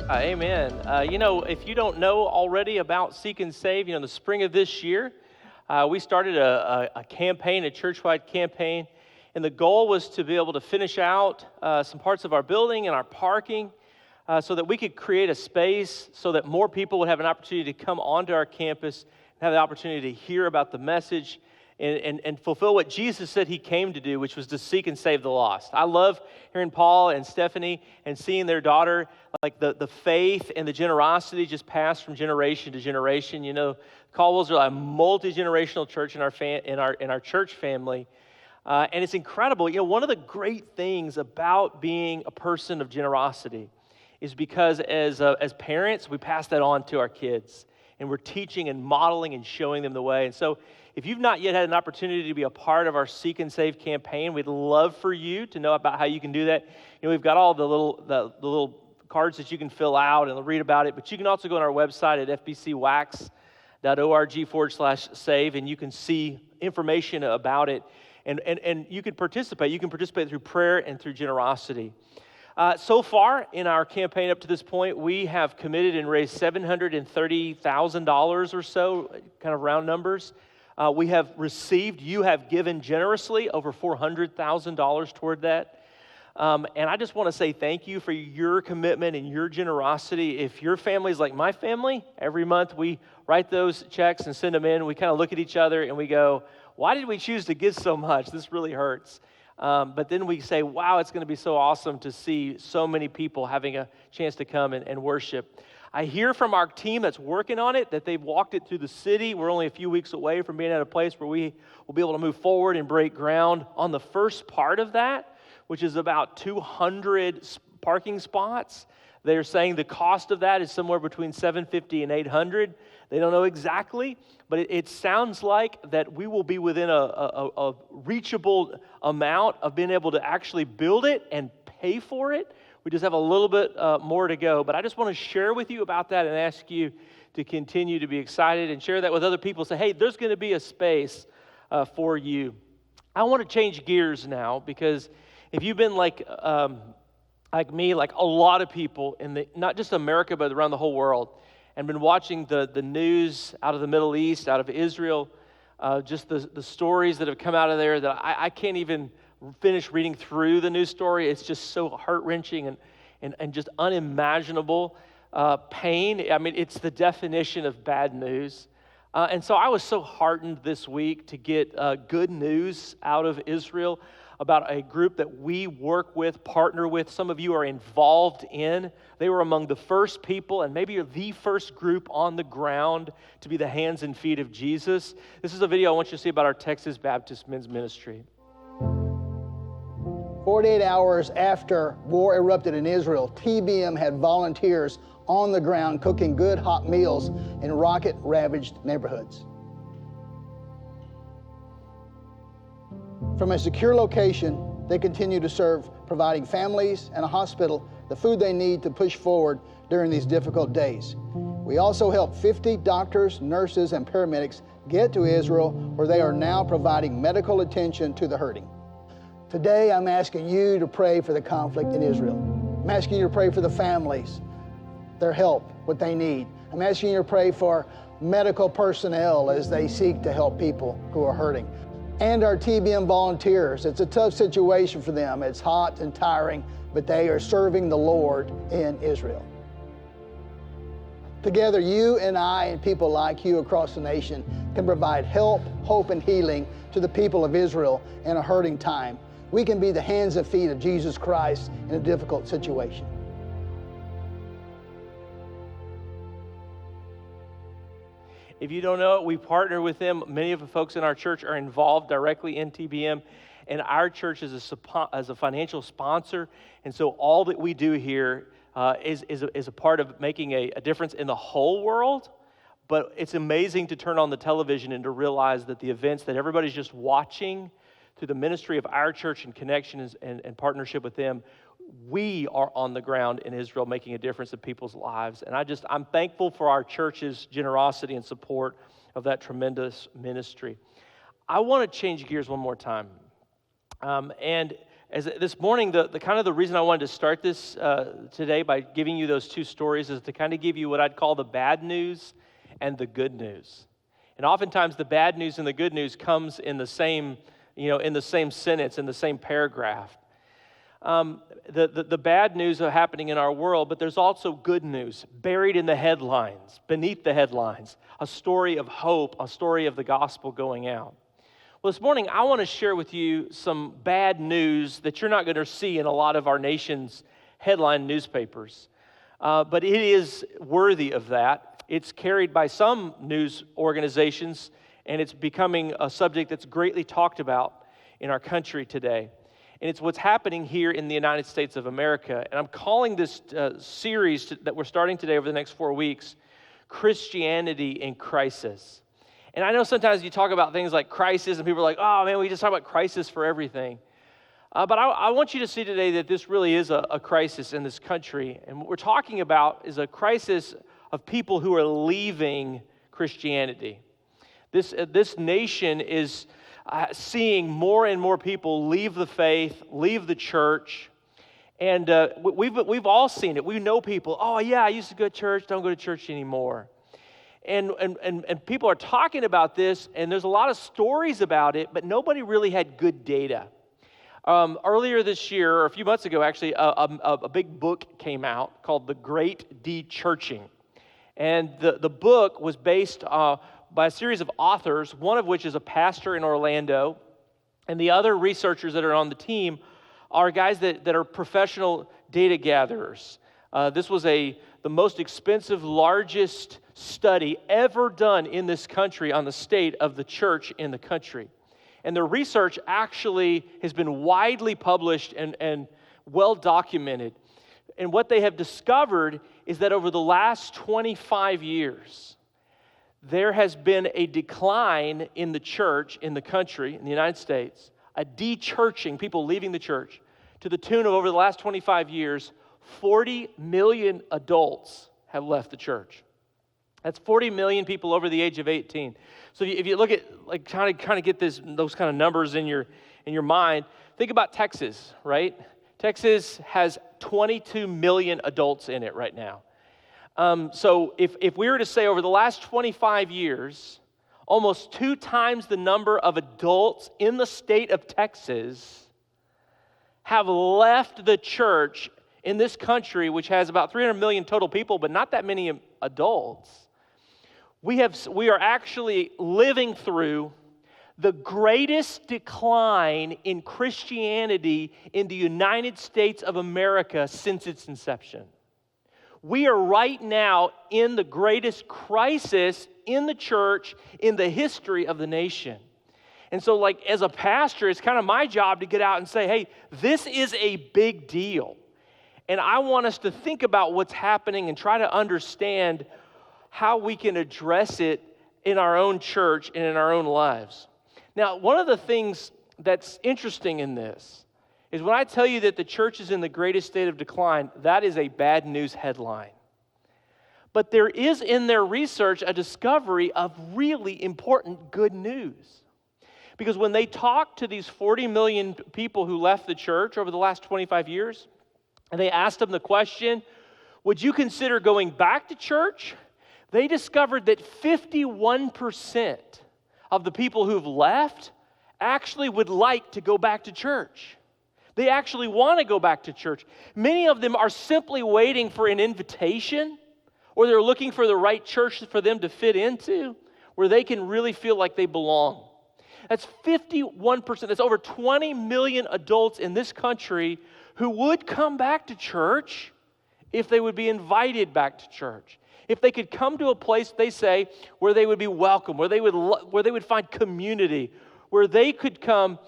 Amen. If you don't know already about Seek and Save, in the spring of this year, we started a campaign, a church-wide campaign, and the goal was to be able to finish out some parts of our building and our parking so that we could create a space so that more people would have an opportunity to come onto our campus and have the opportunity to hear about the message and fulfill what Jesus said he came to do, which was to seek and save the lost. I love hearing Paul and Stephanie and seeing their daughter, like the faith and the generosity just pass from generation to generation. Caldwell's are a multi-generational church in our church family. And it's incredible. One of the great things about being a person of generosity is because as parents, we pass that on to our kids. And we're teaching and modeling and showing them the way. And so if you've not yet had an opportunity to be a part of our Seek and Save campaign, we'd love for you to know about how you can do that. We've got all the little cards that you can fill out and read about it. But you can also go on our website at fbcwax.org/save, and you can see information about it. And you can participate. You can participate through prayer and through generosity. So far in our campaign up to this point, we have committed and raised $730,000 or so, kind of round numbers. We have received, you have given generously over $400,000 toward that. And I just want to say thank you for your commitment and your generosity. If your family is like my family, every month we write those checks and send them in. We kind of look at each other and we go, why did we choose to give so much? This really hurts. But then we say, wow, it's going to be so awesome to see so many people having a chance to come and worship. I hear from our team that's working on it that they've walked it through the city. We're only a few weeks away from being at a place where we will be able to move forward and break ground on the first part of that, which is about 200 parking spots. They're saying the cost of that is somewhere between $750 and $800. They don't know exactly, but it sounds like that we will be within a reachable amount of being able to actually build it and pay for it. We just have a little bit more to go, but I just want to share with you about that and ask you to continue to be excited and share that with other people. Say, hey, there's going to be a space for you. I want to change gears now because if you've been like me, like a lot of people in not just America, but around the whole world, and been watching the news out of the Middle East, out of Israel, just the stories that have come out of there that I can't even finish reading through the news story. It's just so heart-wrenching and just unimaginable pain. I mean, it's the definition of bad news. And so I was so heartened this week to get good news out of Israel about a group that we work with, partner with. Some of you are involved in. They were among the first people and maybe the first group on the ground to be the hands and feet of Jesus. This is a video I want you to see about our Texas Baptist Men's Ministry. 48 hours after war erupted in Israel, TBM had volunteers on the ground cooking good hot meals in rocket-ravaged neighborhoods. From a secure location, they continue to serve, providing families and a hospital the food they need to push forward during these difficult days. We also help 50 doctors, nurses, and paramedics get to Israel, where they are now providing medical attention to the hurting. Today, I'm asking you to pray for the conflict in Israel. I'm asking you to pray for the families, their help, what they need. I'm asking you to pray for medical personnel as they seek to help people who are hurting. And our TBM volunteers. It's a tough situation for them. It's hot and tiring, but they are serving the Lord in Israel. Together, you and I and people like you across the nation can provide help, hope, and healing to the people of Israel in a hurting time. We can be the hands and feet of Jesus Christ in a difficult situation. If you don't know it, we partner with them. Many of the folks in our church are involved directly in TBM, and our church is as a financial sponsor. And so all that we do here is a part of making a difference in the whole world. But it's amazing to turn on the television and to realize that the events that everybody's just watching through the ministry of our church and connection and partnership with them, we are on the ground in Israel making a difference in people's lives. And I'm thankful for our church's generosity and support of that tremendous ministry. I want to change gears one more time. And As this morning, the kind of the reason I wanted to start this today by giving you those two stories is to kind of give you what I'd call the bad news and the good news. And oftentimes the bad news and the good news comes in the same, in the same sentence, in the same paragraph. The bad news are happening in our world, but there's also good news buried in the headlines, beneath the headlines, a story of hope, a story of the gospel going out. Well, this morning, I want to share with you some bad news that you're not going to see in a lot of our nation's headline newspapers. But it is worthy of that. It's carried by some news organizations, and it's becoming a subject that's greatly talked about in our country today. And it's what's happening here in the United States of America. And I'm calling this series that we're starting today over the next 4 weeks, Christianity in Crisis. And I know sometimes you talk about things like crisis, and people are like, oh man, we just talk about crisis for everything. But I want you to see today that this really is a crisis in this country. And what we're talking about is a crisis of people who are leaving Christianity. This nation is seeing more and more people leave the faith, leave the church. And we've all seen it. We know people, oh yeah, I used to go to church, don't go to church anymore. And people are talking about this, and there's a lot of stories about it, but nobody really had good data. Earlier this year, or a few months ago actually, a big book came out called The Great De-Churching. And the book was based by a series of authors, one of which is a pastor in Orlando, and the other researchers that are on the team are guys that are professional data gatherers. This was the most expensive, largest study ever done in this country on the state of the church in the country. And their research actually has been widely published and well documented. And what they have discovered is that over the last 25 years, there has been a decline in the church in the country, in the United States, a de-churching, people leaving the church, to the tune of over the last 25 years, 40 million adults have left the church. That's 40 million people over the age of 18. So if you look at, like, kind of get those kind of numbers in your mind, think about Texas, right? Texas has 22 million adults in it right now. So if we were to say over the last 25 years, almost 2 times the number of adults in the state of Texas have left the church in this country, which has about 300 million total people, but not that many adults. We are actually living through the greatest decline in Christianity in the United States of America since its inception. We are right now in the greatest crisis in the church in the history of the nation. And so, like, as a pastor, it's kind of my job to get out and say, hey, this is a big deal. And I want us to think about what's happening and try to understand how we can address it in our own church and in our own lives. Now, one of the things that's interesting in this is when I tell you that the church is in the greatest state of decline, that is a bad news headline. But there is in their research a discovery of really important good news. Because when they talked to these 40 million people who left the church over the last 25 years, and they asked them the question, would you consider going back to church? They discovered that 51% of the people who've left actually would like to go back to church. They actually want to go back to church. Many of them are simply waiting for an invitation, or they're looking for the right church for them to fit into, where they can really feel like they belong. That's 51%. That's over 20 million adults in this country who would come back to church if they would be invited back to church. If they could come to a place, they say, where they would be welcome, where they would find community, where they could come.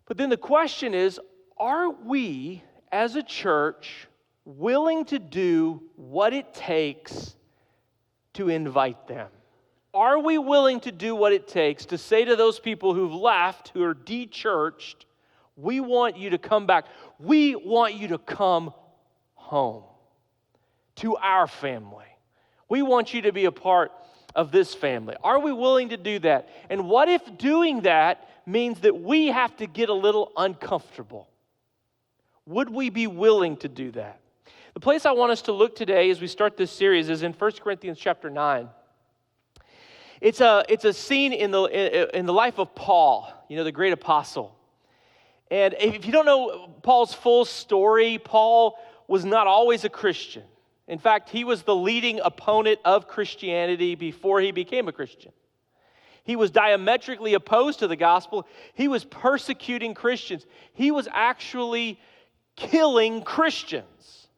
But then the question is, are we as a church willing to do what it takes to invite them? Are we willing to do what it takes to say to those people who've left, who are de-churched, we want you to come back. We want you to come home to our family. We want you to be a part of this family. Are we willing to do that? And what if doing that means that we have to get a little uncomfortable? Would we be willing to do that? The place I want us to look today as we start this series is in 1 Corinthians chapter 9. It's a scene in the life of Paul, the great apostle. And if you don't know Paul's full story, Paul was not always a Christian. In fact, he was the leading opponent of Christianity before he became a Christian. He was diametrically opposed to the gospel. He was persecuting Christians. He was actually killing Christians.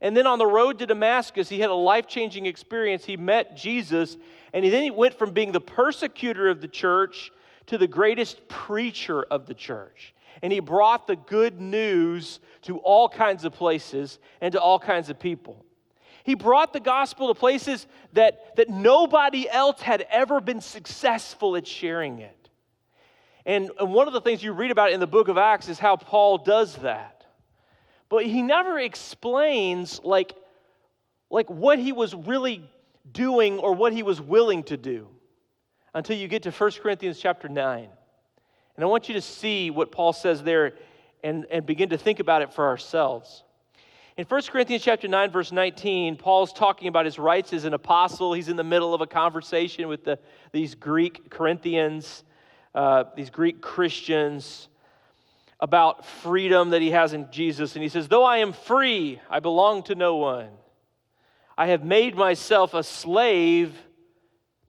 And then on the road to Damascus, he had a life-changing experience. He met Jesus, and then he went from being the persecutor of the church to the greatest preacher of the church. And he brought the good news to all kinds of places and to all kinds of people. He brought the gospel to places that nobody else had ever been successful at sharing it. And one of the things you read about in the book of Acts is how Paul does that. But he never explains like what he was really doing or what he was willing to do until you get to 1 Corinthians chapter 9. And I want you to see what Paul says there and begin to think about it for ourselves. In 1 Corinthians chapter 9, verse 19, Paul's talking about his rights as an apostle. He's in the middle of a conversation with these Greek Corinthians, these Greek Christians, about freedom that he has in Jesus. And he says, though I am free, I belong to no one. I have made myself a slave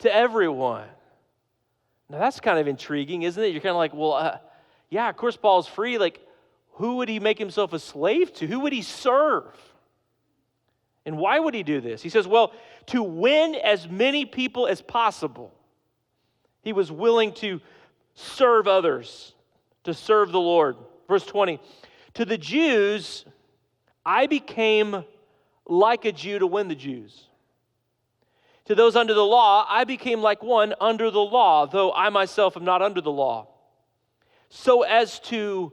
to everyone. Now that's kind of intriguing, isn't it? You're kind of like, well, yeah, of course Paul's free. Like, who would he make himself a slave to? Who would he serve? And why would he do this? He says, well, to win as many people as possible. He was willing to serve others, to serve the Lord. Verse 20, to the Jews, I became like a Jew to win the Jews. To those under the law, I became like one under the law, though I myself am not under the law, so as to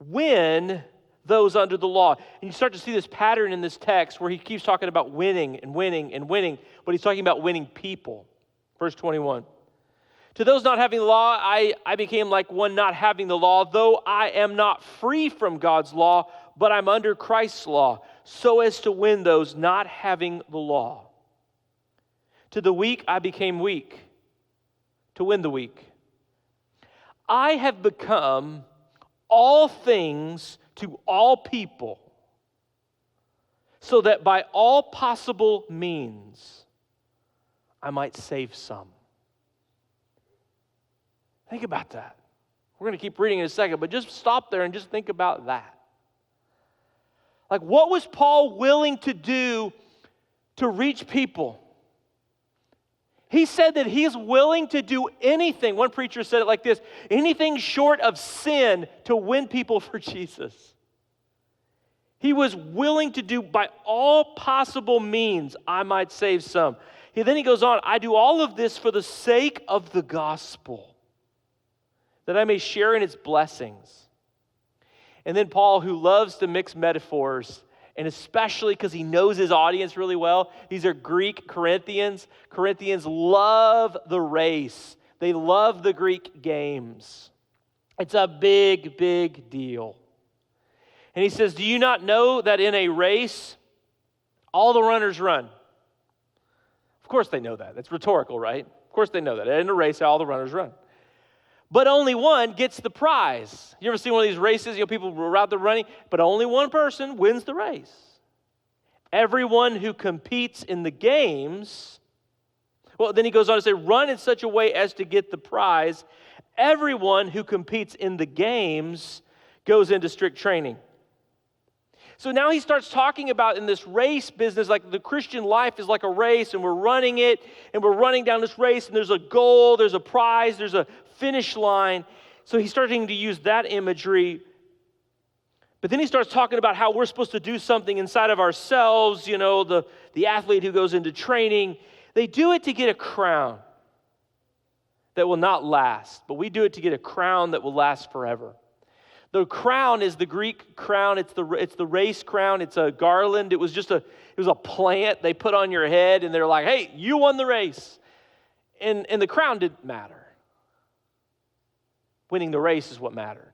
win those under the law. And you start to see this pattern in this text where he keeps talking about winning and winning and winning, but he's talking about winning people. Verse 21. To those not having the law, I became like one not having the law, though I am not free from God's law, but I'm under Christ's law, so as to win those not having the law. To the weak, I became weak, to win the weak. I have become all things to all people, so that by all possible means I might save some. Think about that. We're going to keep reading in a second, but just stop there and just think about that. Like, what was Paul willing to do to reach people? He said that he's willing to do anything. One preacher said it like this, anything short of sin to win people for Jesus. He was willing to do by all possible means, I might save some. Then he goes on, I do all of this for the sake of the gospel, that I may share in its blessings. And then Paul, who loves to mix metaphors, and especially because he knows his audience really well. These are Greek Corinthians. Corinthians love the race. They love the Greek games. It's a big, big deal. And he says, do you not know that in a race, all the runners run? Of course they know that. That's rhetorical, right? Of course they know that. In a race, all the runners run. But only one gets the prize. You ever see one of these races, people are out there running, but only one person wins the race. Everyone who competes in the games, well, then he goes on to say, run in such a way as to get the prize. Everyone who competes in the games goes into strict training. So now he starts talking about in this race business, like the Christian life is like a race, and we're running it, and we're running down this race, and there's a goal, there's a prize, there's a finish line. So he's starting to use that imagery. But then he starts talking about how we're supposed to do something inside of ourselves, the athlete who goes into training. They do it to get a crown that will not last, but we do it to get a crown that will last forever. The crown is the Greek crown. It's the race crown. It's a garland. It was a plant they put on your head, and they're like, hey, you won the race. And the crown didn't matter. Winning the race is what mattered.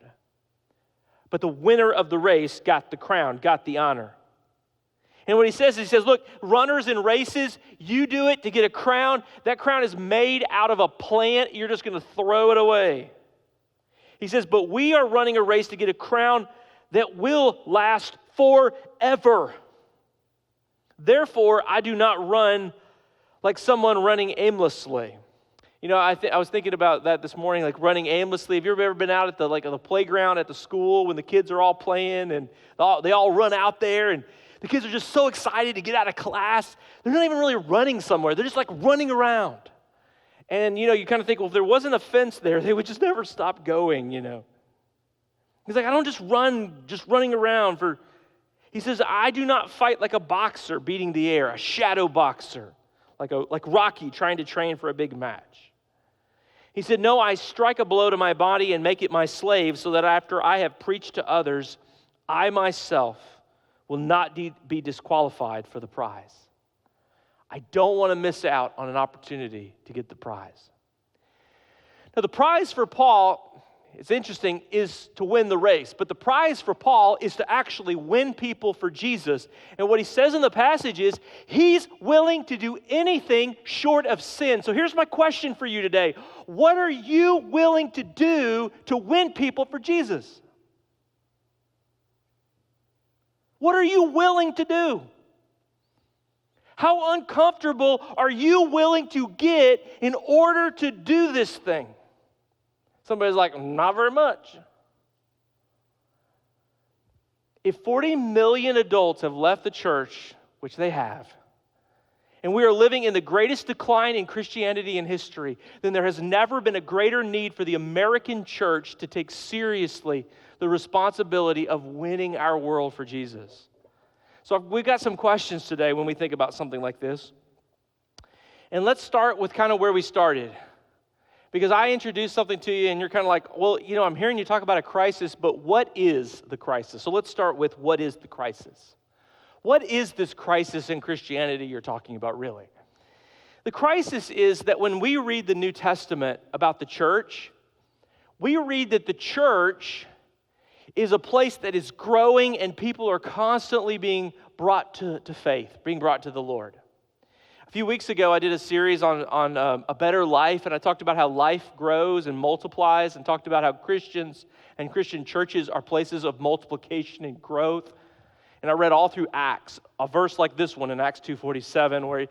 but the winner of the race got the crown, got the honor. And what he says, look, runners in races, you do it to get a crown. That crown is made out of a plant. You're just going to throw it away. He says, but we are running a race to get a crown that will last forever. Therefore, I do not run like someone running aimlessly. You know, I was thinking about that this morning, like running aimlessly. Have you ever been out at the playground at the school when the kids are all playing and they all run out there and the kids are just so excited to get out of class. They're not even really running somewhere. They're just like running around. And, you know, you kind of think, well, if there wasn't a fence there, they would just never stop going, you know. He's like, I don't just running around for... He says, I do not fight like a boxer beating the air, a shadow boxer, like Rocky trying to train for a big match. He said, no, I strike a blow to my body and make it my slave so that after I have preached to others, I myself will not be disqualified for the prize. I don't want to miss out on an opportunity to get the prize. Now, the prize for Paul, it's interesting, is to win the race. But the prize for Paul is to actually win people for Jesus. And what he says in the passage is he's willing to do anything short of sin. So here's my question for you today. What are you willing to do to win people for Jesus? What are you willing to do? How uncomfortable are you willing to get in order to do this thing? Somebody's like, not very much. If 40 million adults have left the church, which they have, and we are living in the greatest decline in Christianity in history, then there has never been a greater need for the American church to take seriously the responsibility of winning our world for Jesus. So we've got some questions today when we think about something like this. And let's start with kind of where we started. Because I introduced something to you and you're kind of like, well, you know, I'm hearing you talk about a crisis, but what is the crisis? So let's start with what is the crisis? What is this crisis in Christianity you're talking about, really? The crisis is that when we read the New Testament about the church, we read that the church is a place that is growing and people are constantly being brought to faith, being brought to the Lord. A few weeks ago, I did a series on a better life, and I talked about how life grows and multiplies, and talked about how Christians and Christian churches are places of multiplication and growth. And I read all through Acts, a verse like this one in Acts 2:47, where he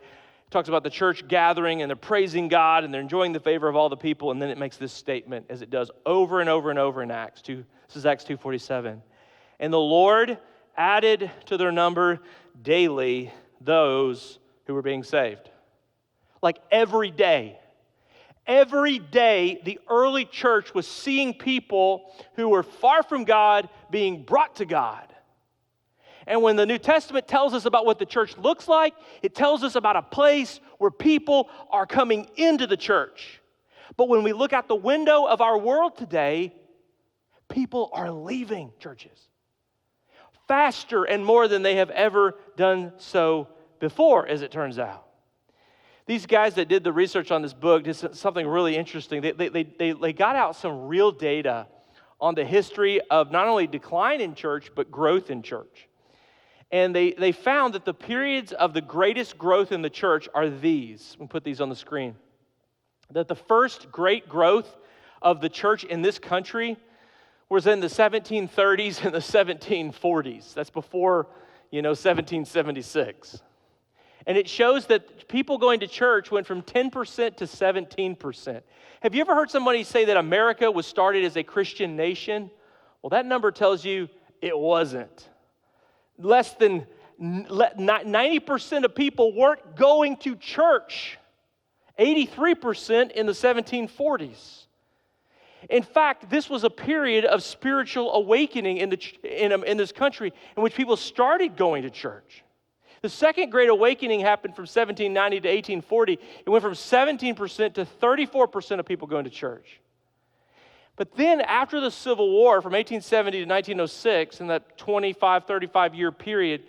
talks about the church gathering, and they're praising God, and they're enjoying the favor of all the people, and then it makes this statement, as it does over and over and over in Acts 2. This is Acts 2:47. And the Lord added to their number daily those who were being saved. Like every day. Every day, the early church was seeing people who were far from God being brought to God. And when the New Testament tells us about what the church looks like, it tells us about a place where people are coming into the church. But when we look out the window of our world today, people are leaving churches faster and more than they have ever done so before, as it turns out. These guys that did the research on this book did something really interesting. They got out some real data on the history of not only decline in church, but growth in church. And they found that the periods of the greatest growth in the church are these. We'll put these on the screen. That the first great growth of the church in this country was in the 1730s and the 1740s. That's before, 1776. And it shows that people going to church went from 10% to 17%. Have you ever heard somebody say that America was started as a Christian nation? Well, that number tells you it wasn't. Less than 90% of people weren't going to church. 83% in the 1740s. In fact, this was a period of spiritual awakening in this country in which people started going to church. The Second Great Awakening happened from 1790 to 1840. It went from 17% to 34% of people going to church. But then after the Civil War, from 1870 to 1906, in that 25, 35-year period,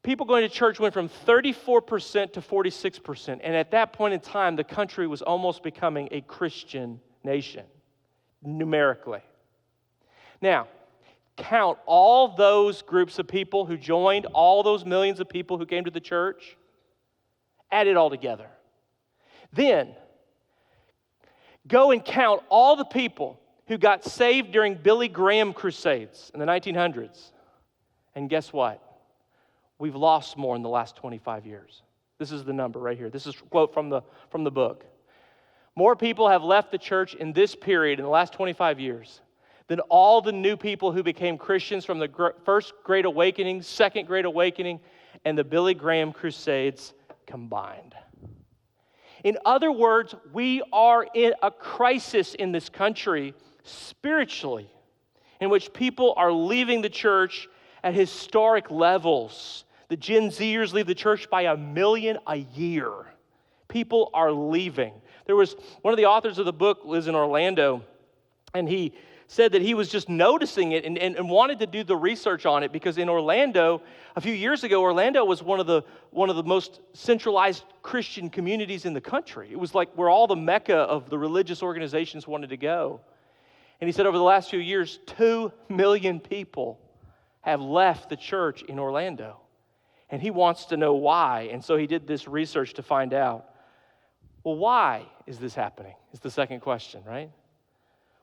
people going to church went from 34% to 46%. And at that point in time, the country was almost becoming a Christian nation, numerically. Now, count all those groups of people who joined, all those millions of people who came to the church, add it all together. Then, go and count all the people who got saved during Billy Graham crusades in the 1900s. And guess what? We've lost more in the last 25 years. This is the number right here. This is a quote from the book. More people have left the church in this period, in the last 25 years, than all the new people who became Christians from the First Great Awakening, Second Great Awakening, and the Billy Graham crusades combined. In other words, we are in a crisis in this country spiritually, in which people are leaving the church at historic levels. The Gen Zers leave the church by 1 million a year. People are leaving. There was one of the authors of the book lives in Orlando, and he said that he was just noticing it and wanted to do the research on it, because in Orlando, a few years ago, Orlando was one of the most centralized Christian communities in the country. It was like where all the mecca of the religious organizations wanted to go. And he said over the last few years, 2 million people have left the church in Orlando. And he wants to know why. And so he did this research to find out. Well, why is this happening? Is the second question, right?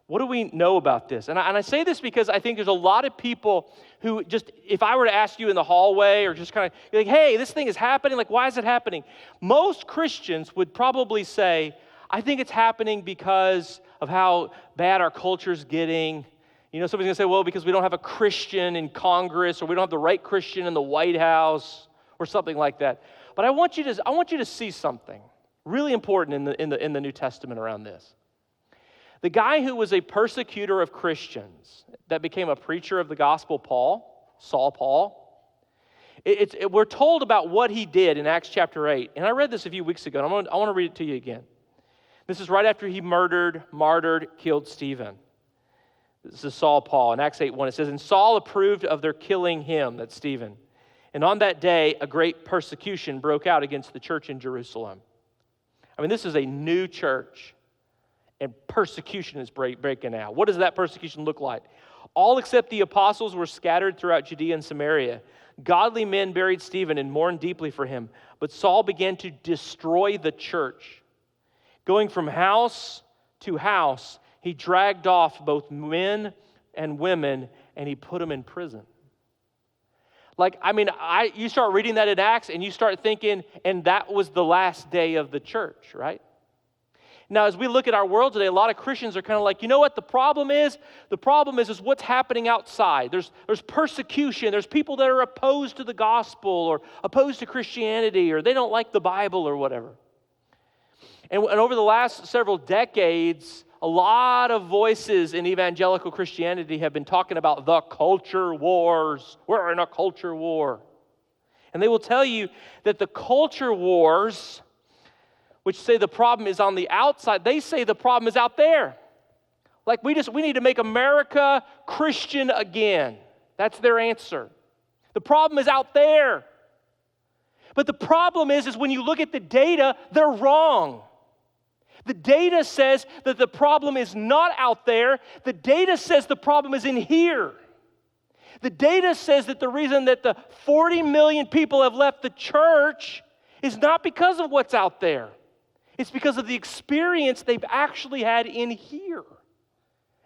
What do we know about this? And I say this because I think there's a lot of people who just, if I were to ask you in the hallway or just kind of like, hey, this thing is happening, like, why is it happening? Most Christians would probably say, I think it's happening because of how bad our culture's getting. You know, somebody's going to say, well, because we don't have a Christian in Congress, or we don't have the right Christian in the White House, or something like that. But I want you to see something really important in the New Testament around this. The guy who was a persecutor of Christians that became a preacher of the gospel, Saul Paul, we're told about what he did in Acts chapter 8. And I read this a few weeks ago, and I want to read it to you again. This is right after he martyred, killed Stephen. This is Saul Paul. In Acts 8:1, it says, and Saul approved of their killing him, that's Stephen. And on that day, a great persecution broke out against the church in Jerusalem. I mean, this is a new church, and persecution is breaking out. What does that persecution look like? All except the apostles were scattered throughout Judea and Samaria. Godly men buried Stephen and mourned deeply for him. But Saul began to destroy the church. Going from house to house, he dragged off both men and women, and he put them in prison. Like, I mean, you start reading that in Acts, and you start thinking, and that was the last day of the church, right? Now, as we look at our world today, a lot of Christians are kind of like, you know what the problem is? The problem is what's happening outside. There's persecution. There's people that are opposed to the gospel or opposed to Christianity, or they don't like the Bible or whatever. And over the last several decades, a lot of voices in evangelical Christianity have been talking about the culture wars. We're in a culture war. And they will tell you that the culture wars, which say the problem is on the outside, they say the problem is out there. Like we need to make America Christian again. That's their answer. The problem is out there. But the problem is when you look at the data, they're wrong. The data says that the problem is not out there. The data says the problem is in here. The data says that the reason that the 40 million people have left the church is not because of what's out there. It's because of the experience they've actually had in here.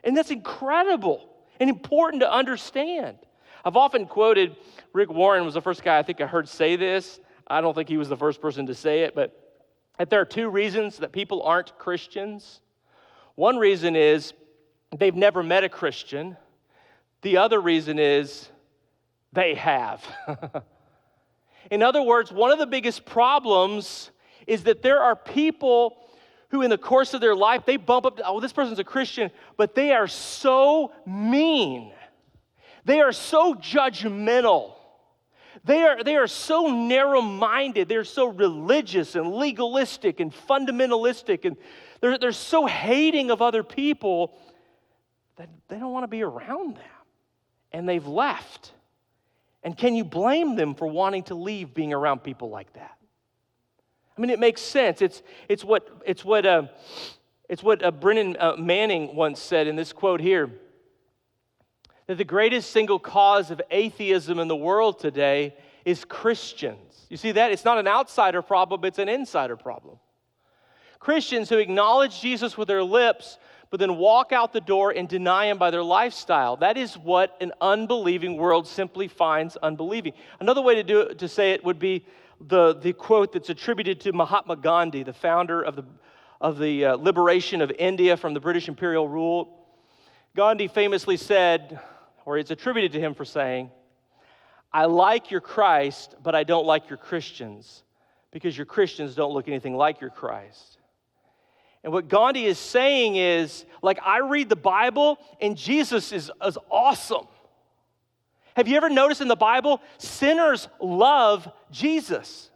And that's incredible and important to understand. I've often quoted, Rick Warren was the first guy I think I heard say this. I don't think he was the first person to say it, but that there are two reasons that people aren't Christians. One reason is they've never met a Christian. The other reason is they have. In other words, one of the biggest problems is that there are people who in the course of their life, they bump up, oh, this person's a Christian, but they are so mean. They are so judgmental. They are so narrow-minded. They're so religious and legalistic and fundamentalistic, and they're so hating of other people that they don't want to be around them. And they've left. And can you blame them for wanting to leave being around people like that? I mean, it makes sense. It's what Brennan Manning once said in this quote here. that the greatest single cause of atheism in the world today is Christians. You see that? It's not an outsider problem, it's an insider problem. Christians who acknowledge Jesus with their lips, but then walk out the door and deny him by their lifestyle. That is what an unbelieving world simply finds unbelieving. Another way to say it would be the quote that's attributed to Mahatma Gandhi, the founder of the liberation of India from the British imperial rule. Gandhi famously said, or it's attributed to him for saying, "I like your Christ, but I don't like your Christians, because your Christians don't look anything like your Christ." And what Gandhi is saying is, like, I read the Bible, and Jesus is awesome. Have you ever noticed in the Bible, sinners love Jesus.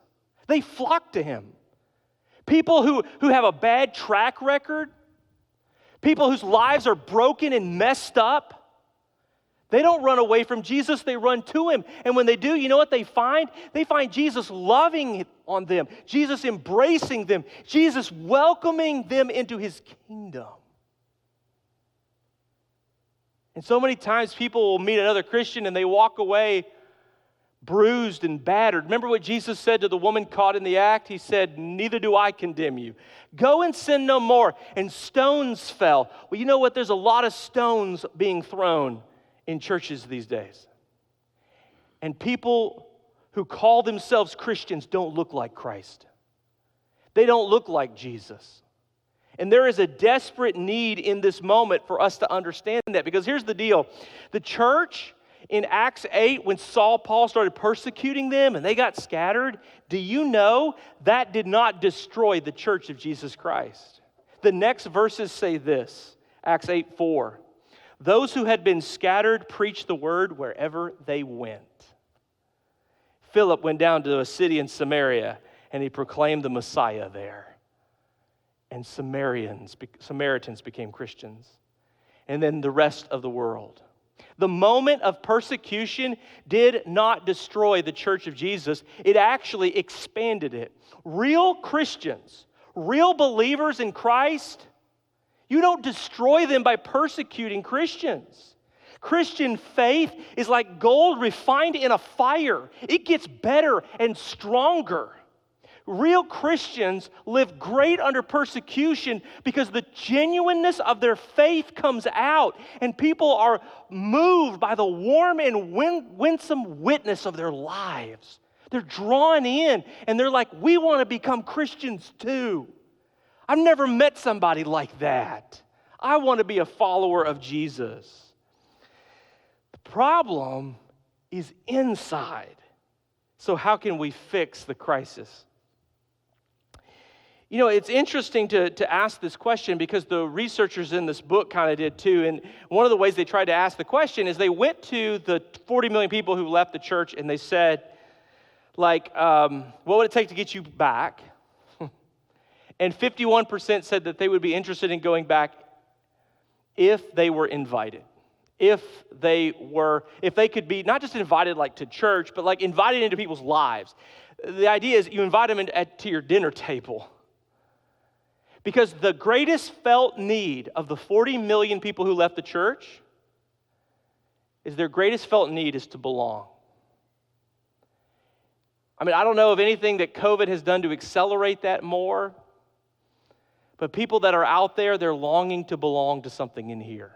They flock to him. People who have a bad track record, people whose lives are broken and messed up, they don't run away from Jesus, they run to him. And when they do, you know what they find? They find Jesus loving on them, Jesus embracing them, Jesus welcoming them into his kingdom. And so many times people will meet another Christian and they walk away bruised and battered. Remember what Jesus said to the woman caught in the act? He said, "Neither do I condemn you. Go and sin no more." And stones fell. Well, you know what? There's a lot of stones being thrown in churches these days. And people who call themselves Christians don't look like Christ. They don't look like Jesus. And there is a desperate need in this moment for us to understand that. Because here's the deal. The church in Acts 8, when Paul started persecuting them and they got scattered, do you know that did not destroy the church of Jesus Christ? The next verses say this, Acts 8:4. Those who had been scattered preached the word wherever they went. Philip went down to a city in Samaria, and he proclaimed the Messiah there. And Samaritans became Christians. And then the rest of the world. The moment of persecution did not destroy the church of Jesus. It actually expanded it. Real Christians, real believers in Christ, you don't destroy them by persecuting Christians. Christian faith is like gold refined in a fire. It gets better and stronger. Real Christians live great under persecution because the genuineness of their faith comes out, and people are moved by the warm and winsome witness of their lives. They're drawn in, and they're like, we want to become Christians too. I've never met somebody like that. I want to be a follower of Jesus. The problem is inside. So how can we fix the crisis? You know, it's interesting to ask this question because the researchers in this book kind of did too. And one of the ways they tried to ask the question is they went to the 40 million people who left the church and they said, like, what would it take to get you back? And 51% said that they would be interested in going back if they were invited. If they could be not just invited like to church, but like invited into people's lives. The idea is you invite them to your dinner table. Because the greatest felt need of the 40 million people who left the church is their greatest felt need is to belong. I mean, I don't know of anything that COVID has done to accelerate that more, but people that are out there, they're longing to belong to something in here.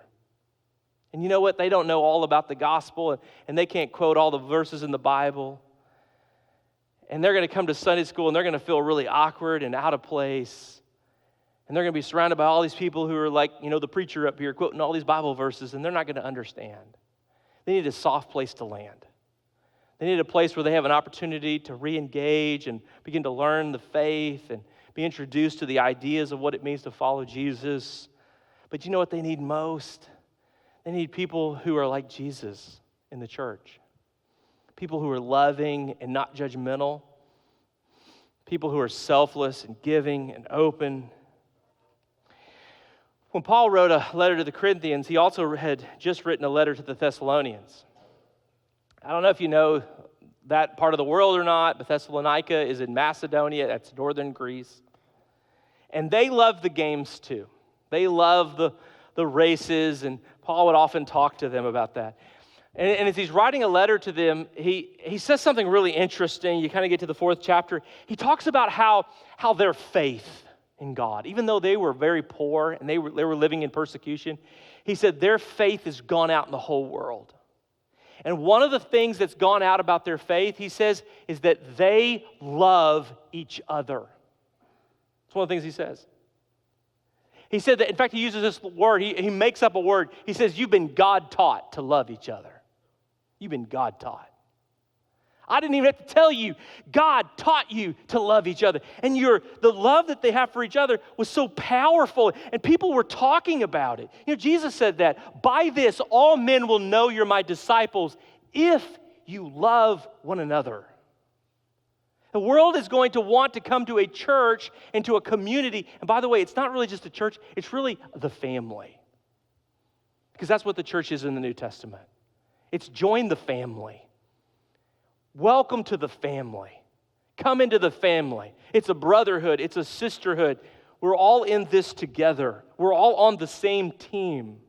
And you know what? They don't know all about the gospel, and they can't quote all the verses in the Bible. And they're going to come to Sunday school, and they're going to feel really awkward and out of place. And they're going to be surrounded by all these people who are like, you know, the preacher up here quoting all these Bible verses, and they're not going to understand. They need a soft place to land. They need a place where they have an opportunity to re-engage and begin to learn the faith and be introduced to the ideas of what it means to follow Jesus. But you know what they need most? They need people who are like Jesus in the church. People who are loving and not judgmental. People who are selfless and giving and open. When Paul wrote a letter to the Corinthians, he also had just written a letter to the Thessalonians. I don't know if you know that part of the world or not, but Thessalonica is in Macedonia. That's northern Greece. And they love the games too. They love the races, and Paul would often talk to them about that. And as he's writing a letter to them, he says something really interesting. You kind of get to the 4th chapter. He talks about how their faith in God, even though they were very poor and they were living in persecution, he said their faith has gone out in the whole world. And one of the things that's gone out about their faith, he says, is that they love each other. It's one of the things he says. He said that, in fact, he uses this word. He makes up a word. He says, you've been God-taught to love each other. You've been God-taught. I didn't even have to tell you. God taught you to love each other. And the love that they have for each other was so powerful, and people were talking about it. You know, Jesus said that, by this all men will know you're my disciples if you love one another. The world is going to want to come to a church and to a community. And by the way, it's not really just a church, it's really the family. Because that's what the church is in the New Testament. It's join the family. Welcome to the family. Come into the family. It's a brotherhood. It's a sisterhood. We're all in this together. We're all on the same team.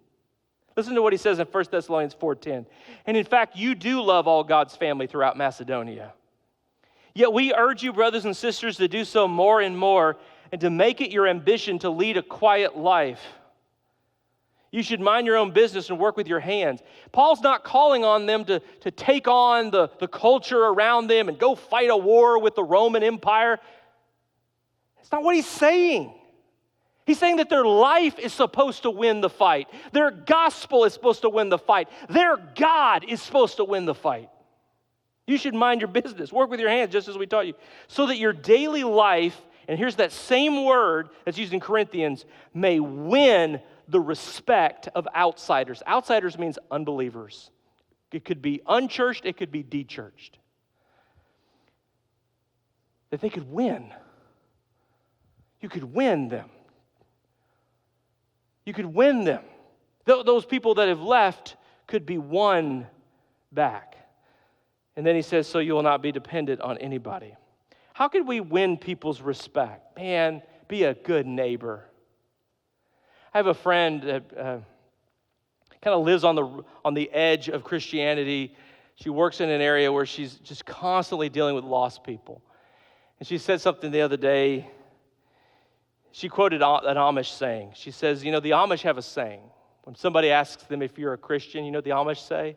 Listen to what he says in 1 Thessalonians 4:10. And in fact, you do love all God's family throughout Macedonia. Yet we urge you, brothers and sisters, to do so more and more and to make it your ambition to lead a quiet life. You should mind your own business and work with your hands. Paul's not calling on them to take on the culture around them and go fight a war with the Roman Empire. That's not what he's saying. He's saying that their life is supposed to win the fight. Their gospel is supposed to win the fight. Their God is supposed to win the fight. You should mind your business. Work with your hands, just as we taught you, so that your daily life, and here's that same word that's used in Corinthians, may win the respect of outsiders. Outsiders means unbelievers. It could be unchurched, it could be dechurched. That they could win. You could win them. You could win them. Those people that have left could be won back. And then he says, so you will not be dependent on anybody. How could we win people's respect? Man, be a good neighbor. I have a friend that kind of lives on the edge of Christianity. She works in an area where she's just constantly dealing with lost people. And she said something the other day. She quoted an Amish saying. She says, you know, the Amish have a saying. When somebody asks them if you're a Christian, you know what the Amish say?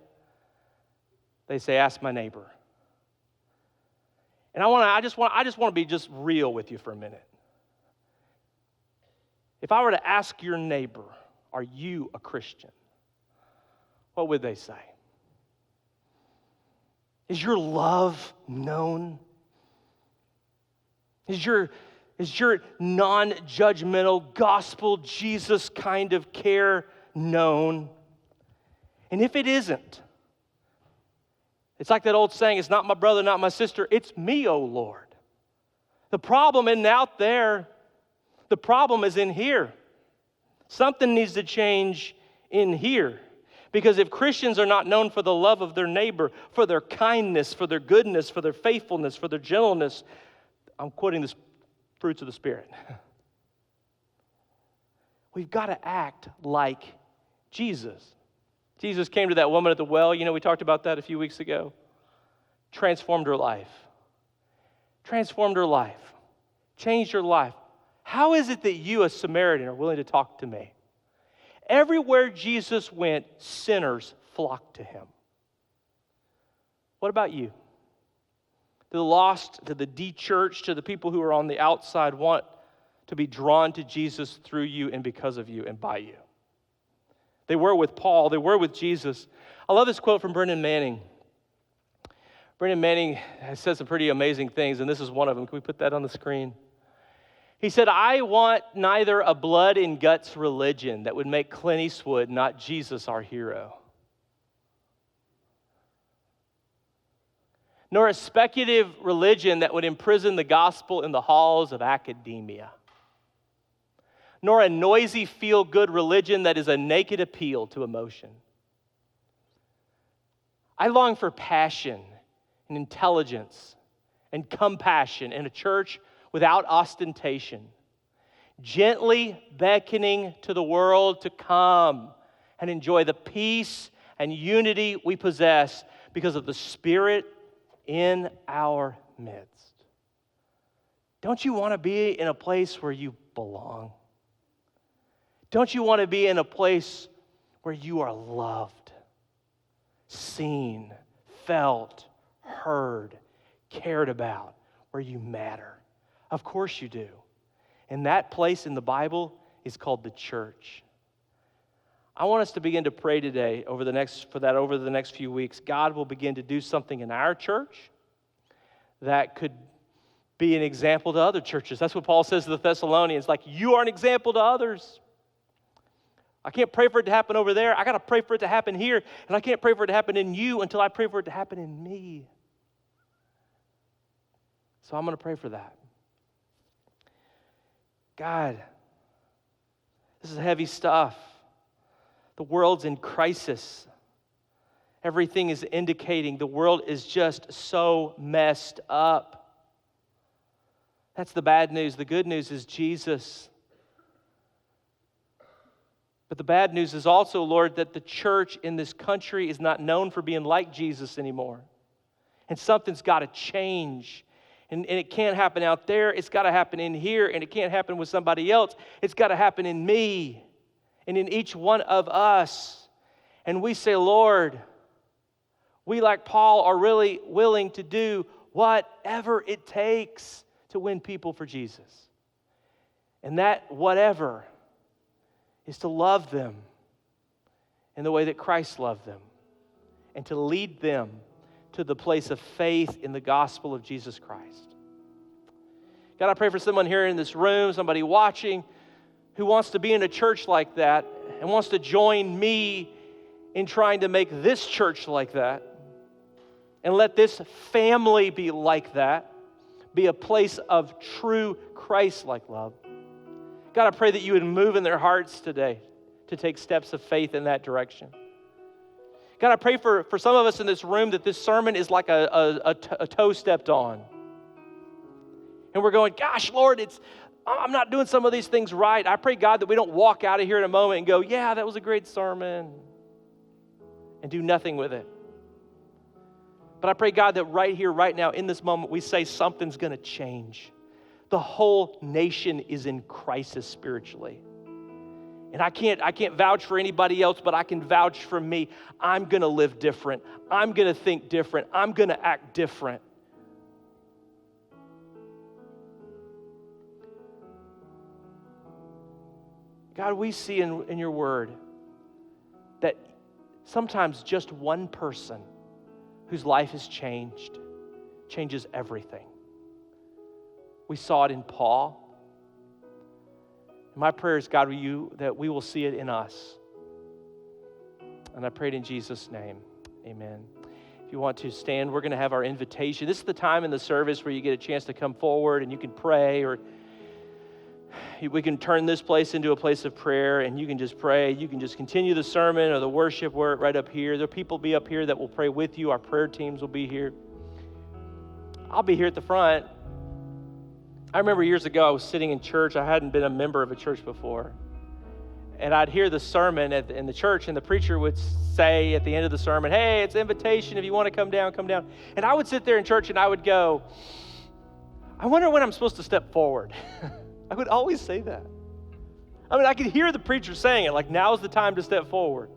They say, ask my neighbor. And I just want to be just real with you for a minute. If I were to ask your neighbor, are you a Christian? What would they say? Is your love known? Is your non-judgmental gospel Jesus kind of care known? And if it isn't, it's like that old saying, it's not my brother, not my sister, it's me, O Lord. The problem isn't out there. The problem is in here. Something needs to change in here. Because if Christians are not known for the love of their neighbor, for their kindness, for their goodness, for their faithfulness, for their gentleness, I'm quoting the fruits of the Spirit. We've got to act like Jesus. Jesus came to that woman at the well. You know, we talked about that a few weeks ago. Transformed her life. Transformed her life. Changed her life. How is it that you, a Samaritan, are willing to talk to me? Everywhere Jesus went, sinners flocked to him. What about you? To the lost, to the de-churched, to the people who are on the outside want to be drawn to Jesus through you and because of you and by you. They were with Paul. They were with Jesus. I love this quote from Brennan Manning. Brennan Manning has said some pretty amazing things, and this is one of them. Can we put that on the screen? He said, I want neither a blood and guts religion that would make Clint Eastwood not Jesus our hero, nor a speculative religion that would imprison the gospel in the halls of academia, nor a noisy feel-good religion that is a naked appeal to emotion. I long for passion and intelligence and compassion in a church without ostentation, gently beckoning to the world to come and enjoy the peace and unity we possess because of the Spirit in our midst. Don't you want to be in a place where you belong? Don't you want to be in a place where you are loved, seen, felt, heard, cared about, where you matter? Of course you do. And that place in the Bible is called the church. I want us to begin to pray today over the next few weeks. God will begin to do something in our church that could be an example to other churches. That's what Paul says to the Thessalonians, like, you are an example to others. I can't pray for it to happen over there. I got to pray for it to happen here. And I can't pray for it to happen in you until I pray for it to happen in me. So I'm going to pray for that. God, this is heavy stuff. The world's in crisis. Everything is indicating the world is just so messed up. That's the bad news. The good news is Jesus. But the bad news is also, Lord, that the church in this country is not known for being like Jesus anymore. And something's got to change. And it can't happen out there. It's got to happen in here. And it can't happen with somebody else. It's got to happen in me and in each one of us. And we say, Lord, we, like Paul, are really willing to do whatever it takes to win people for Jesus. And that whatever is to love them in the way that Christ loved them and to lead them to the place of faith in the gospel of Jesus Christ. God, I pray for someone here in this room, somebody watching, who wants to be in a church like that and wants to join me in trying to make this church like that and let this family be like that, be a place of true Christ-like love. God, I pray that you would move in their hearts today to take steps of faith in that direction. God, I pray for some of us in this room that this sermon is like a toe stepped on. And we're going, gosh, Lord, I'm not doing some of these things right. I pray, God, that we don't walk out of here in a moment and go, yeah, that was a great sermon, and do nothing with it. But I pray, God, that right here, right now, in this moment, we say something's going to change. The whole nation is in crisis spiritually. And I can't vouch for anybody else, but I can vouch for me. I'm going to live different. I'm going to think different. I'm going to act different. God, we see in your word that sometimes just one person whose life has changed changes everything. We saw it in Paul. My prayer is, God, that we will see it in us. And I prayed in Jesus' name. Amen. If you want to stand, we're going to have our invitation. This is the time in the service where you get a chance to come forward and you can pray, or we can turn this place into a place of prayer and you can just pray. You can just continue the sermon or the worship right up here. There will people be up here that will pray with you. Our prayer teams will be here. I'll be here at the front. I remember years ago I was sitting in church. I hadn't been a member of a church before. And I'd hear the sermon in the church, and the preacher would say at the end of the sermon, hey, it's an invitation. If you want to come down, come down. And I would sit there in church and I would go, I wonder when I'm supposed to step forward. I would always say that. I mean, I could hear the preacher saying it, like, now's the time to step forward.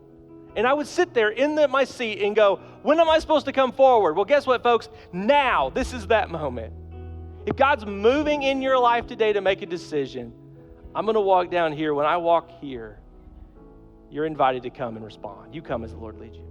And I would sit there in my seat and go, when am I supposed to come forward? Well, guess what, folks? Now, this is that moment. If God's moving in your life today to make a decision, I'm going to walk down here. When I walk here, you're invited to come and respond. You come as the Lord leads you.